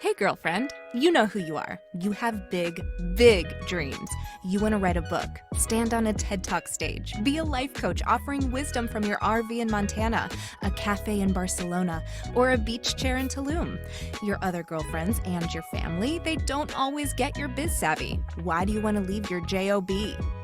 Hey, girlfriend, you know who you are. You have big, big dreams. You want to write a book, stand on a TED Talk stage, be a life coach offering wisdom from your RV in Montana, a cafe in Barcelona, or a beach chair in Tulum. Your other girlfriends and your family, they don't always get your biz savvy. Why do you want to leave your JOB?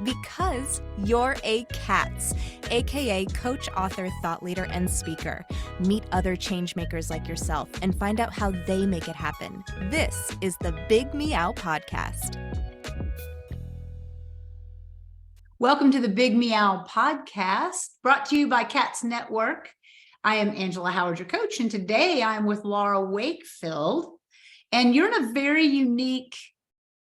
Because you're a C.A.T.S, aka coach, author, thought leader, and speaker. Meet other change makers like yourself and find out how they make it happen. This is the Big Meow podcast. Welcome to the Big Meow podcast, brought to you by C.A.T.S Network. I am Angela Howard, your coach, and today I'm with Laura Wakefield, and you're in a very unique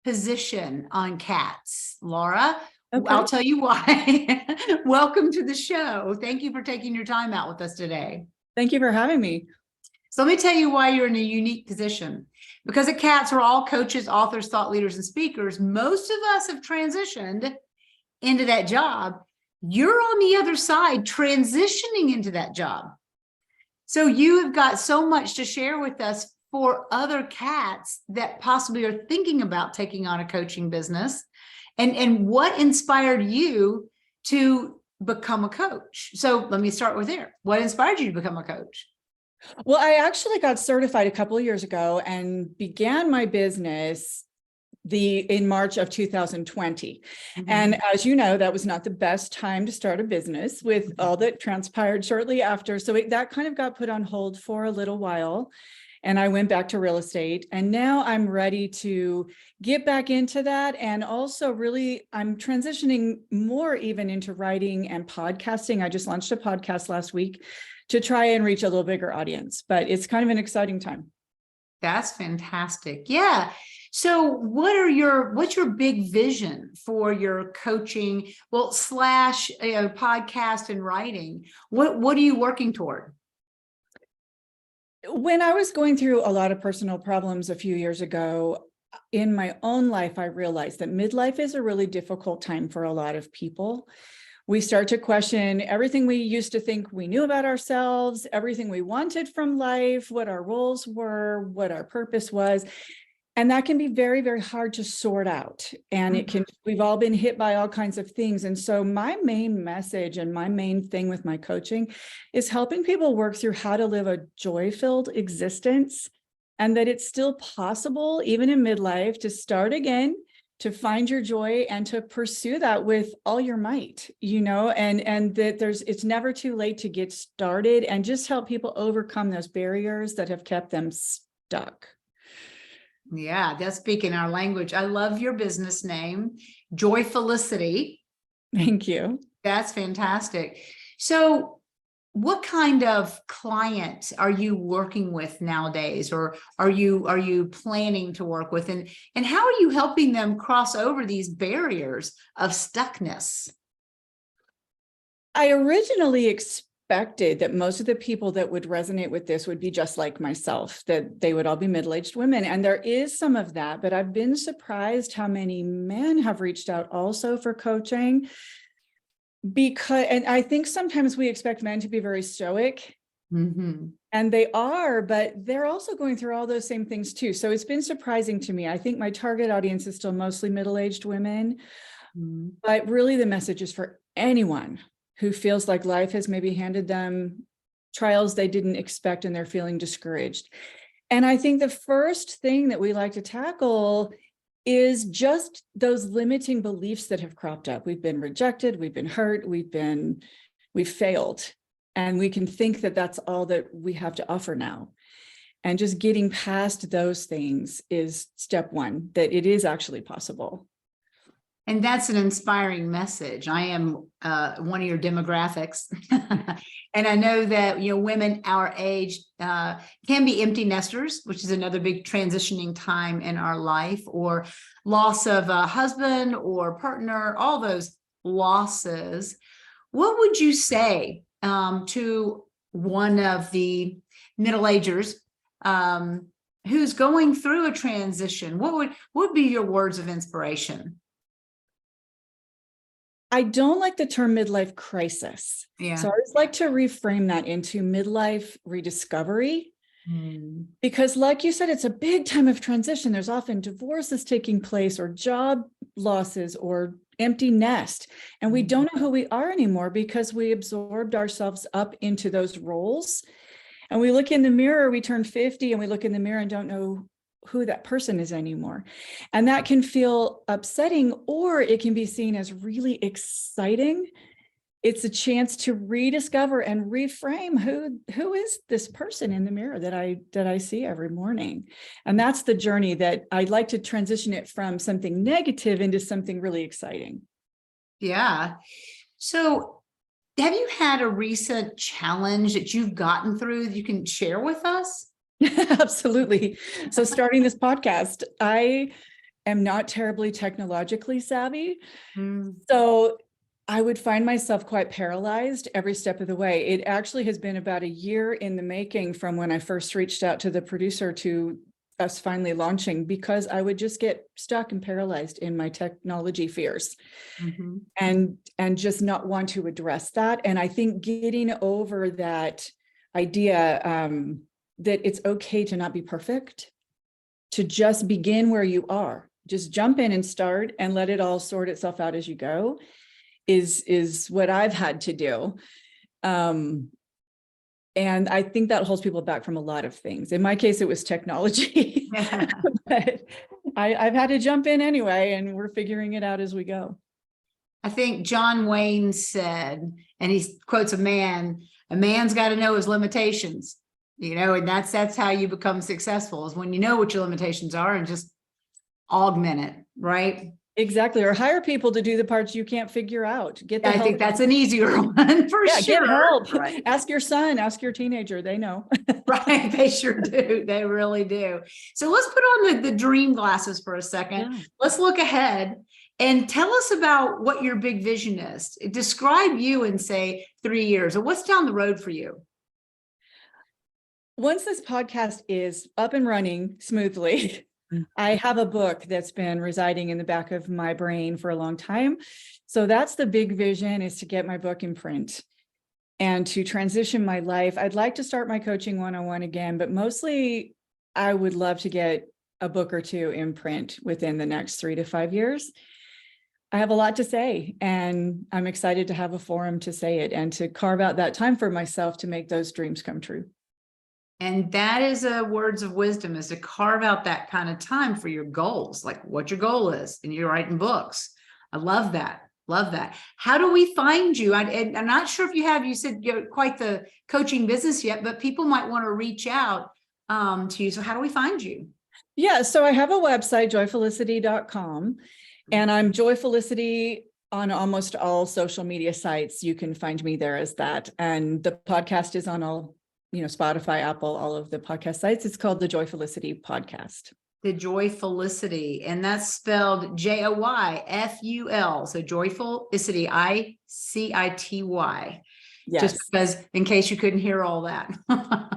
position on C.A.T.S, Laura. Okay. I'll tell you why. Welcome to the show. Thank you for taking your time out with us today. Thank you for having me. So let me tell you why you're in a unique position. Because at C.A.T.S, we're all coaches, authors, thought leaders, and speakers. Most of us have transitioned into that job. You're on the other side, transitioning into that job. So you have got so much to share with us for other C.A.T.S that possibly are thinking about taking on a coaching business. And what inspired you to become a coach? So let me start with there. What inspired you to become a coach? Well, I actually got certified a couple of years ago and began my business in March of 2020. Mm-hmm. And as you know, that was not the best time to start a business with all that transpired shortly after. So that kind of got put on hold for a little while. And I went back to real estate, and now I'm ready to get back into that. And also really, I'm transitioning more even into writing and podcasting. I just launched a podcast last week to try and reach a little bigger audience, but it's kind of an exciting time. That's fantastic. Yeah. So what's your big vision for your coaching, slash podcast and writing? What are you working toward? When I was going through a lot of personal problems a few years ago, in my own life, I realized that midlife is a really difficult time for a lot of people. We start to question everything we used to think we knew about ourselves, everything we wanted from life, what our roles were, what our purpose was. And that can be very, very hard to sort out. And we've all been hit by all kinds of things. And so my main message and my main thing with my coaching is helping people work through how to live a joy-filled existence, and that it's still possible, even in midlife, to start again, to find your joy and to pursue that with all your might, and that it's never too late to get started, and just help people overcome those barriers that have kept them stuck. Yeah, that's speaking our language. I love your business name, Joy Felicity. Thank you. That's fantastic. So what kind of client are you working with nowadays, or are you planning to work with, and how are you helping them cross over these barriers of stuckness? I originally expected that most of the people that would resonate with this would be just like myself, that they would all be middle-aged women. And there is some of that, but I've been surprised how many men have reached out also for coaching. And I think sometimes we expect men to be very stoic, and they are, but they're also going through all those same things too. So it's been surprising to me. I think my target audience is still mostly middle-aged women, but really the message is for anyone who feels like life has maybe handed them trials they didn't expect and they're feeling discouraged. And I think the first thing that we like to tackle is just those limiting beliefs that have cropped up. We've been rejected, we've been hurt, we've failed. And we can think that that's all that we have to offer now. And just getting past those things is step one, that it is actually possible. And that's an inspiring message. I am one of your demographics. And I know that, women our age can be empty nesters, which is another big transitioning time in our life, or loss of a husband or partner, all those losses. What would you say to one of the middle-agers who's going through a transition? What would be your words of inspiration? I don't like the term midlife crisis. Yeah. So I always like to reframe that into midlife rediscovery. Because like you said, it's a big time of transition. There's often divorces taking place or job losses or empty nest. And we don't know who we are anymore because we absorbed ourselves up into those roles. And we look in the mirror, we turn 50 and we look in the mirror and don't know who that person is anymore. And that can feel upsetting, or it can be seen as really exciting. It's a chance to rediscover and reframe who is this person in the mirror that I see every morning. And that's the journey that I'd like to transition it from something negative into something really exciting. Yeah. So have you had a recent challenge that you've gotten through that you can share with us? Absolutely. So starting this podcast, I am not terribly technologically savvy. So I would find myself quite paralyzed every step of the way. It actually has been about a year in the making from when I first reached out to the producer to us finally launching, because I would just get stuck and paralyzed in my technology fears and just not want to address that. And I think getting over that idea that it's okay to not be perfect, to just begin where you are, just jump in and start and let it all sort itself out as you go is what I've had to do. And I think that holds people back from a lot of things. In my case, it was technology, but I've had to jump in anyway, and we're figuring it out as we go. I think John Wayne said, and he quotes a man's got to know his limitations, and that's how you become successful, is when you know what your limitations are and just augment it, right? Exactly. Or hire people to do the parts you can't figure out. I think that's an easier one for sure. Get help. Right. Ask your son, ask your teenager. They know. Right. They sure do. They really do. So let's put on the dream glasses for a second. Yeah. Let's look ahead and tell us about what your big vision is. Describe you in, say, 3 years, or what's down the road for you? Once this podcast is up and running smoothly, I have a book that's been residing in the back of my brain for a long time. So that's the big vision, is to get my book in print and to transition my life. I'd like to start my coaching 101 again, but mostly I would love to get a book or two in print within the next 3 to 5 years. I have a lot to say, and I'm excited to have a forum to say it and to carve out that time for myself to make those dreams come true. And that is words of wisdom, is to carve out that kind of time for your goals, like what your goal is, and you're writing books. I love that. Love that. How do we find you? I'm not sure if you said you're quite the coaching business yet, but people might want to reach out to you. So how do we find you? Yeah. So I have a website, joyfelicity.com, and I'm Joy Felicity on almost all social media sites. You can find me there as that. And the podcast is on all, Spotify, Apple, all of the podcast sites. It's called the Joy Felicity Podcast. The Joy Felicity, and that's spelled Joyful. So Joy Felicity, ICITY. Yes. Just because, in case you couldn't hear all that.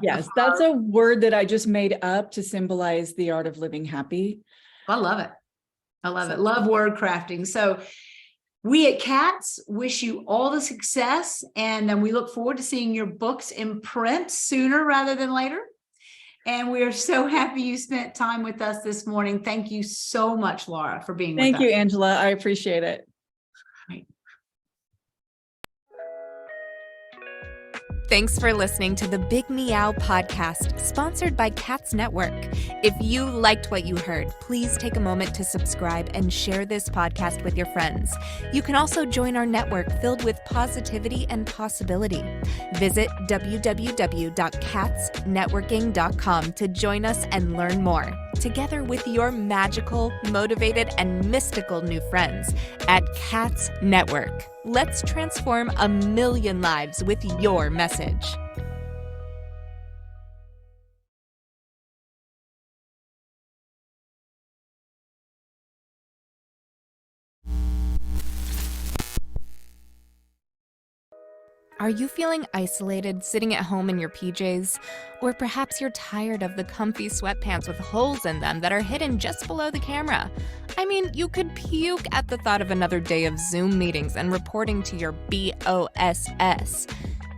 Yes, that's a word that I just made up to symbolize the art of living happy. I love it. I love it. Love word crafting. So we at C.A.T.S wish you all the success, and then we look forward to seeing your books in print sooner rather than later. And we are so happy you spent time with us this morning. Thank you so much, Laura, for being with us. Thank you, Angela. I appreciate it. Right. Thanks for listening to the Big Meow podcast, sponsored by C.A.T.S Network. If you liked what you heard, please take a moment to subscribe and share this podcast with your friends. You can also join our network filled with positivity and possibility. Visit www.catsnetworking.com to join us and learn more, together with your magical, motivated, and mystical new friends at C.A.T.S Network. Let's transform 1 million lives with your message. Are you feeling isolated, sitting at home in your PJs? Or perhaps you're tired of the comfy sweatpants with holes in them that are hidden just below the camera? I mean, you could puke at the thought of another day of Zoom meetings and reporting to your BOSS.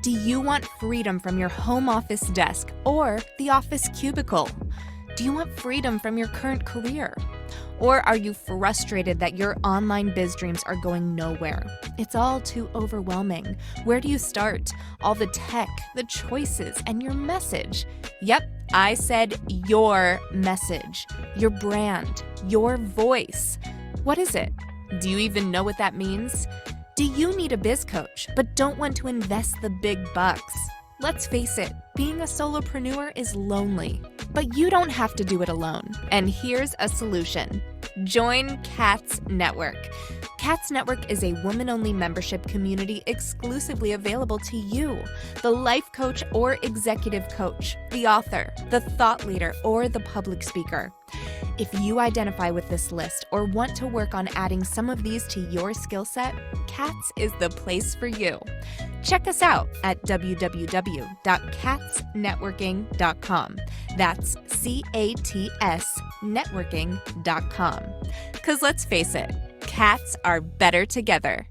Do you want freedom from your home office desk or the office cubicle? Do you want freedom from your current career? Or are you frustrated that your online biz dreams are going nowhere? It's all too overwhelming. Where do you start? All the tech, the choices, and your message. Yep, I said your message, your brand, your voice. What is it? Do you even know what that means? Do you need a biz coach but don't want to invest the big bucks? Let's face it, being a solopreneur is lonely, but you don't have to do it alone. And here's a solution. Join C.A.T.S Network. C.A.T.S Network is a woman-only membership community exclusively available to you, the life coach or executive coach, the author, the thought leader, or the public speaker. If you identify with this list or want to work on adding some of these to your skill set, C.A.T.S is the place for you. Check us out at www.catsnetworking.com. That's C.A.T.S networking.com. Because let's face it, cats are better together.